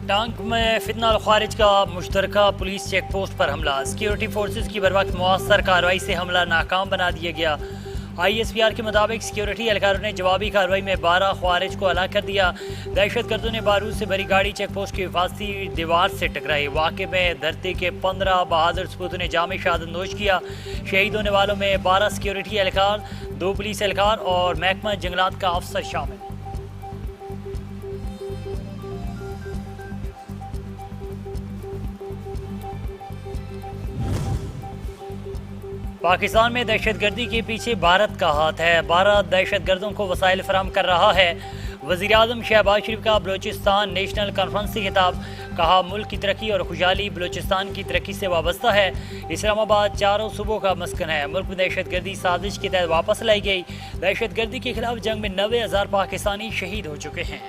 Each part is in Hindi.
टांग में फितना और खारिज का मुश्तरका पुलिस चेक पोस्ट पर हमला। सिक्योरिटी फोर्सेस की बरवक्त मौसर कार्रवाई से हमला नाकाम बना दिया गया। ISPR के मुताबिक सिक्योरिटी एहलकारों ने जवाबी कार्रवाई में 12 खारिज को हलाक कर दिया। दहशत गर्दों ने बारूद से भरी गाड़ी चेक पोस्ट की हिफाजती दीवार से टकराई। वाक़े में धरती के 15 बहादुर सपूतों ने जाम शहादत नोश किया। शहीद होने वालों में 12 सिक्योरिटी एहलकार, 2 पुलिस एहलकार और महकमा जंगलात का अफसर शामिल। पाकिस्तान में दहशतगर्दी के पीछे भारत का हाथ है। भारत दहशतगर्दों को वसाइल फराहम कर रहा है। वज़ीर-ए-आज़म शहबाज शरीफ का बलूचिस्तान नेशनल कॉन्फ्रेंस से खिताब। कहा, मुल्क की तरक्की और खुशहाली बलूचिस्तान की तरक्की से वाबस्ता है। इस्लामाबाद चारों सूबों का मस्कन है। मुल्क में दहशतगर्दी साजिश के तहत वापस लाई गई। दहशतगर्दी के खिलाफ जंग में 90,000 पाकिस्तानी शहीद हो चुके हैं।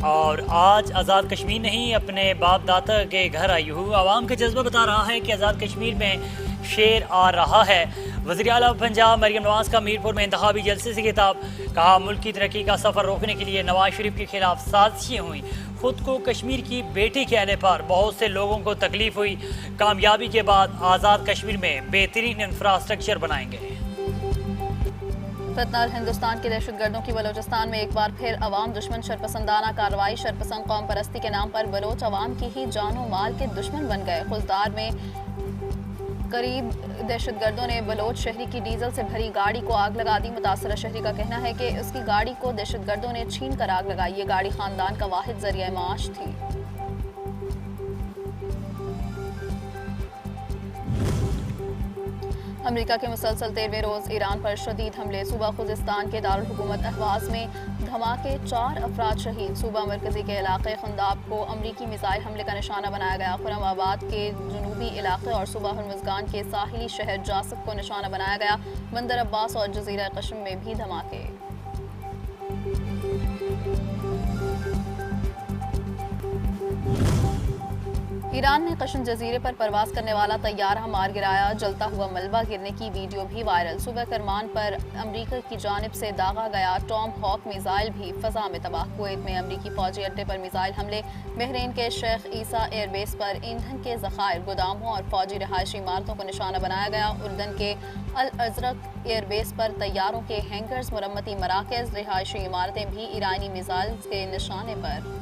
और आज आज़ाद कश्मीर नहीं, अपने बाप दादा के घर आई हूँ। आवाम का जज्बा बता रहा है कि आज़ाद कश्मीर में शेर आ रहा है। वज़ीर आला पंजाब मरियम नवाज़ का मीरपुर में इंतखाबी जलसे से खिताब। कहा, मुल्क की तरक्की का सफ़र रोकने के लिए नवाज शरीफ के खिलाफ साजिशें हुई। खुद को कश्मीर की बेटी कहने पर बहुत से लोगों को तकलीफ हुई। कामयाबी के बाद आज़ाद कश्मीर में बेहतरीन इंफ्रास्ट्रक्चर बनाएंगे। फितना हिंदुस्तान के दहशतगर्दों की बलोचिस्तान में एक बार फिर अवाम दुश्मन शरपसंदाना कार्रवाई। शरपसंद कौम परस्ती के नाम पर बलोच अवाम की ही जानो माल के दुश्मन बन गए। खुजदार में करीब दहशतगर्दों ने बलोच शहरी की डीजल से भरी गाड़ी को आग लगा दी। मुतासरा शहरी का कहना है कि उसकी गाड़ी को दहशतगर्दों ने छीन कर आग लगाई। ये गाड़ी खानदान का वाहिद जरिया माश थी। अमेरिका के मुसलसल 13वें रोज़ ईरान पर शदीद हमले। सूबा खुजिस्तान के दारुल हुकूमत अहवाज में धमाके, 4 अफराद शहीद। सूबा मरकजी के इलाके खंदाब को अमरीकी मिसाइल हमले का निशाना बनाया गया। खुरमाबाद के जनूबी इलाके और सूबा हरमुज़गान के साहिली शहर जासक को निशाना बनाया गया। बंदर अब्बास और जजीरा कश्म में भी धमाके। ईरान ने कश्म जजीरे पर परवाज करने वाला तैयारा मार गिराया। जलता हुआ मलबा गिरने की वीडियो भी वायरल। सुबह करमान पर अमरीका की जानिब से दागा गया टॉम हॉक मिसाइल भी फजा में तबाह। कुवैत में अमरीकी फौजी अड्डे पर मिसाइल हमले। बहरीन के शेख ईसा एयरबेस पर ईंधन के ज़खायर, गोदामों और फौजी रिहायशी इमारतों को निशाना बनाया गया। उर्दन के अल अजरक एयरबेस पर तैयारों के हैंगर्स, मरम्मती मराकज़, रिहायशी इमारतें भी ईरानी मिसाइल के निशाने पर।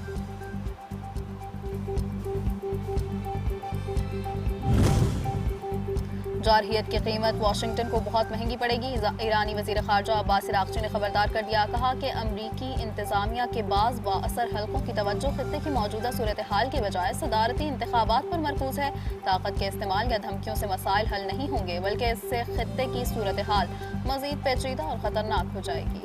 जारहियत की कीमत वाशिंगटन को बहुत महंगी पड़ेगी। ईरानी वज़ीर ख़ारजा अब्बास अराग़ची ने खबरदार कर दिया। कहा कि अमरीकी इंतज़ामिया के बाज़ बाअसर हलकों की तवज्जो खित्ते की मौजूदा सूरत हाल के बजाय सदारती इंतखाबात पर मरकूज़ है। ताकत के इस्तेमाल या धमकियों से मसाइल हल नहीं होंगे, बल्कि इससे खित्ते की सूरत हाल मज़ीद पेचीदा और ख़तरनाक हो जाएगी।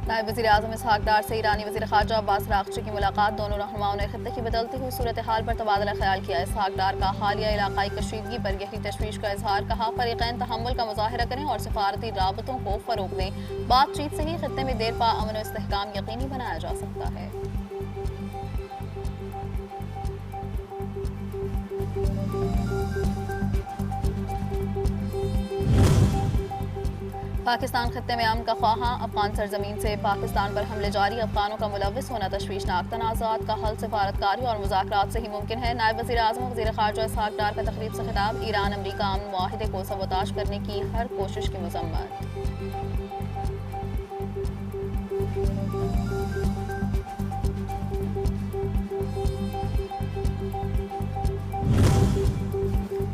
नायब वज़ीर आज़म इसहाक़ डार से ईरानी वज़ीर ख़ारजा अब्बास अराग़ची की मुलाकात। दोनों रहनुमाओं ने खित्ते की बदलती हुई सूरत हाल पर तबादला ख्याल किया। इसहाक़ डार का हालिया इलाक़ाई कशीदगी पर गहरी तशवीश का इजहार। कहा, फ़रीक़ैन तहम्मुल का मुज़ाहिरा करें और सफ़ारती राबतों को फ़रोग़ दें। बातचीत से ही खित्ते में देर पा अमन व इस्तेहकाम यकीनी बनाया जा सकता है। पाकिस्तान खत्ते में अमन का ख्वाहां। अफगान सरजमीन से पाकिस्तान पर हमले जारी। अफगानों का मुलव्विस होना तशवीशनाक। तनाज़ात का हल सिफारतकारी और मुज़ाकरात से ही मुमकिन है। नायब वज़ीर आज़म वज़ीर ख़ारजा इसहाक़ डार का तक़रीब से खिताब। ईरान अमरीका अमन मुआहिदे को सबोताश करने की हर कोशिश की मज़म्मत।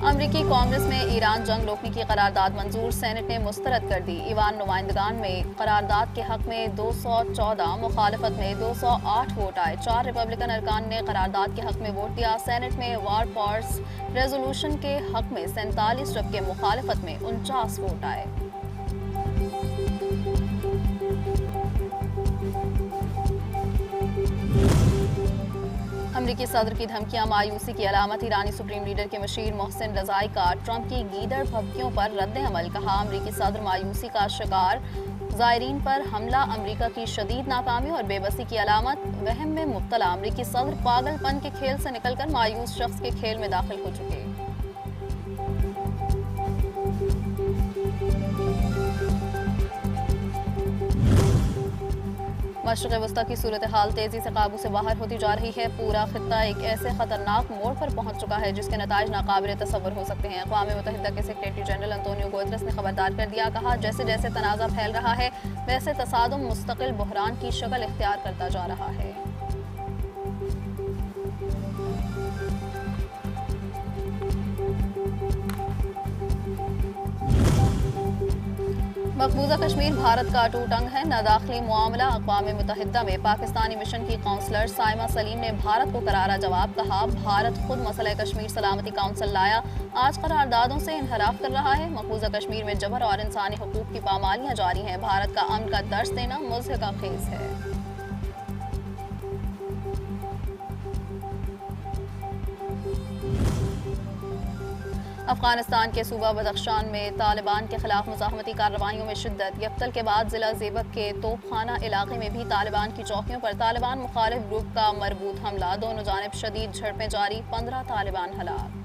अमरीकी कांग्रेस में ईरान जंग रोकने की करारदाद मंजूर। सेनेट ने मुस्तरद कर दी। ईवान नुमाइंदगान में करारदाद के हक में 214, मुखालफत में 208 वोट आए। 4 रिपब्लिकन अरकान ने करारदाद के हक में वोट दिया। सेनेट में वार पार्स रेजोल्यूशन के हक में 47, जबकि मुखालफत में 49 वोट आए। अमरीकी सदर की धमकियां मायूसी की अलामत। ईरानी सुप्रीम लीडर के मशीर मोहसिन रज़ाई का ट्रंप की गीदड़ भभकियों पर रद्द अमल। कहा, अमरीकी सदर मायूसी का शिकार। ज़ायरीन पर हमला अमरीका की शदीद नाकामी और बेबसी की अलामत। वहम में मुब्तला अमरीकी सदर पागलपन के खेल से निकलकर मायूस शख्स के खेल में दाखिल हो चुके। मशरिक़ वस्ता की सूरत हाल तेज़ी से काबू से बाहर होती जा रही है। पूरा खित्ता एक ऐसे ख़तरनाक मोड़ पर पहुँच चुका है जिसके नताइज नाकाबिल तसव्वुर हो सकते हैं। अक़वाम मुत्तहिदा के सेक्रेटरी जनरल अंतोनियो गुतेरेस ने खबरदार कर दिया, कहा जैसे जैसे तनाज़ा फैल रहा है वैसे तसादुम मुस्तकिल बहरान की शक्ल इख्तियार करता जा रहा है। मकबूजा कश्मीर भारत का अटूट अंग है, न दाखिली मामला। अक़वाम मुत्तहिदा में पाकिस्तानी मिशन की काउंसलर साइमा सलीम ने भारत को करारा जवाब, कहा भारत खुद मसला कश्मीर सलामती काउंसिल लाया, आज करारदादों से इनहराफ कर रहा है। मकबूजा कश्मीर में जबर और इंसानी हकूक़ की पामालियाँ जारी हैं। भारत का अमन का दर्स देना मुज़हिका खेज़ है। अफगानिस्तान के सूबा बदख्शान में तालिबान के खिलाफ मुज़ाहमती कार्रवाइयों में शिद्दत। यफ्तल के बाद जिला ज़ेबक के तोपखाना इलाके में भी तालिबान की चौकियों पर तालिबान मुखालिफ ग्रुप का मरबूत हमला। दोनों जानिब शदीद झड़पें जारी, 15 तालिबान हलाक।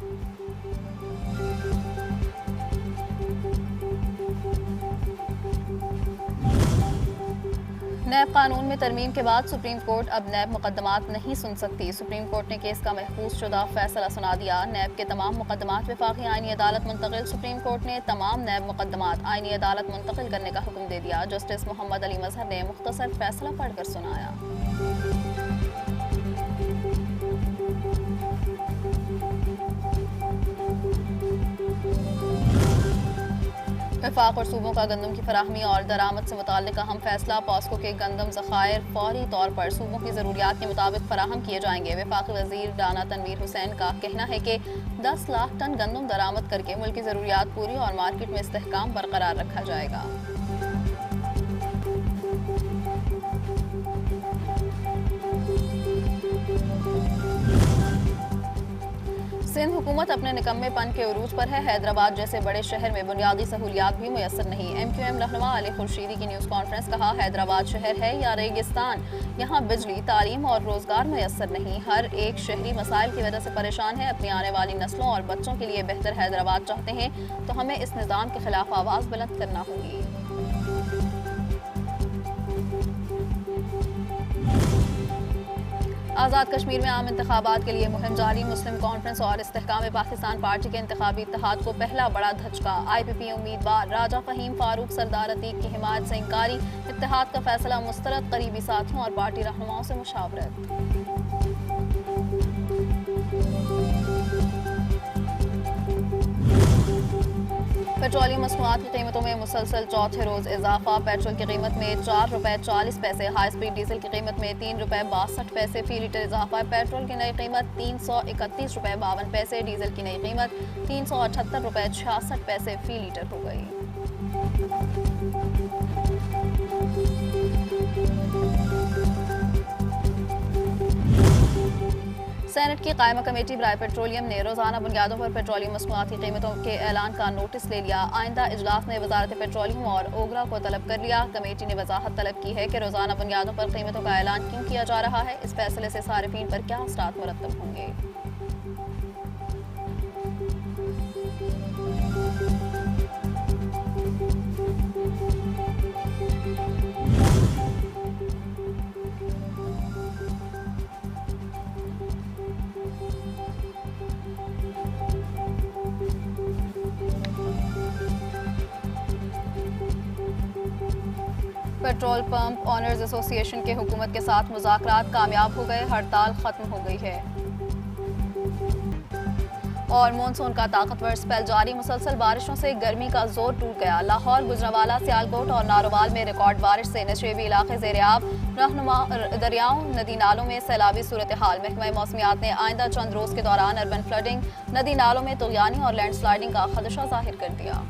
नैब कानून में तरमीम के बाद सुप्रीम कोर्ट अब नैब मुकदमात नहीं सुन सकती। सुप्रीम कोर्ट ने केस का महफूज शुदा फैसला सुना दिया। नैब के तमाम मुकदमात वफाकी आईनी अदालत मुंतकिल। सुप्रीम कोर्ट ने तमाम नैब मुकदमात आईनी अदालत मुंतकिल करने का हुक्म दे दिया। जस्टिस मोहम्मद अली मजहर ने मुख्तसर फैसला पढ़कर सुनाया। वफाक और सूबों का गंदम की फराहमी और दरामद से मुताल्लिक अहम फैसला। पॉस्को के गंदम ज़खायर फौरी तौर पर सूबों की ज़रूरियात के मुताबिक फराहम किए जाएंगे। वफाकी वज़ीर राना तनवीर हुसैन का कहना है कि 10 लाख टन गंदम दरामद करके मुल्क की ज़रूरियात पूरी और मार्केट में इस्तेहकाम बरकरार रखा जाएगा। सिंध हुकूमत अपने निकम्मेपन के उरूज पर है। हैदराबाद जैसे बड़े शहर में बुनियादी सहूलियात भी मुयसर नहीं। MQM रहनुमा अली खुर्शीदी की न्यूज़ कॉन्फ्रेंस, कहा हैदराबाद शहर है या रेगिस्तान, यहाँ बिजली, तालीम और रोजगार मुयसर नहीं। हर एक शहरी मसाइल की वजह से परेशान है। अपनी आने वाली नस्लों और बच्चों के लिए बेहतर हैदराबाद चाहते हैं तो हमें इस निज़ाम के खिलाफ आवाज़ बुलंद करना होगी। आज़ाद कश्मीर में आम इंतखाबात के लिए मुहिम जारी। मुस्लिम कॉन्फ्रेंस और इस्तेहकाम पाकिस्तान पार्टी के इंतखाबी इत्तेहाद को पहला बड़ा धचका। IPP उम्मीदवार राजा फ़हीम फारूक सरदार अतीक की हिमायत से इंकारी। इत्तेहाद का फैसला मुस्तरद, करीबी साथियों और पार्टी रहनुमाओं से मुशावरत। पेट्रोलियम मसनूआत की कीमतों में मुसलसल चौथे रोज इजाफा। पेट्रोल की कीमत में 4 रुपये 40 पैसे, हाई स्पीड डीजल की कीमत में 3 रुपये 62 पैसे फी लीटर इजाफा। पेट्रोल की नई कीमत 331 रुपये 52 पैसे, डीजल की नई कीमत 378 रुपये 66 पैसे फी लीटर हो गई। सेनेट की कायमा कमेटी बराए पेट्रोलियम ने रोजाना बुनियादों पर पेट्रोलियम मसनूआत की कीमतों के ऐलान का नोटिस ले लिया। आइंदा इजलास में वजारत पेट्रोलियम और ओगरा को तलब कर लिया। कमेटी ने वजाहत तलब की है कि रोजाना बुनियादों पर कीमतों का ऐलान क्यों किया जा रहा है, इस फैसले से सारिफीन पर क्या असरात मुरतब होंगे। पेट्रोल पंप ऑनर्स एसोसिएशन के हुकूमत के साथ मुज़ाकरात कामयाब हो गए। हड़ताल खत्म हो गई है। और मानसून का ताकतवर स्पेल जारी। मुसलसल बारिशों से गर्मी का जोर टूट गया। लाहौर, गुजरांवाला, सियालकोट और नारोवाल में रिकॉर्ड बारिश से नशेबी इलाके ज़ेर-ए-आब। रहनुमा दरियाओं, नदी नालों में सैलाबी सूरत हाल। महकमा मौसमियात ने आइंदा चंद रोज के दौरान अर्बन फ्लडिंग, नदी नालों में तुग़यानी और लैंडस्लाइडिंग का खदशा जाहिर कर दिया।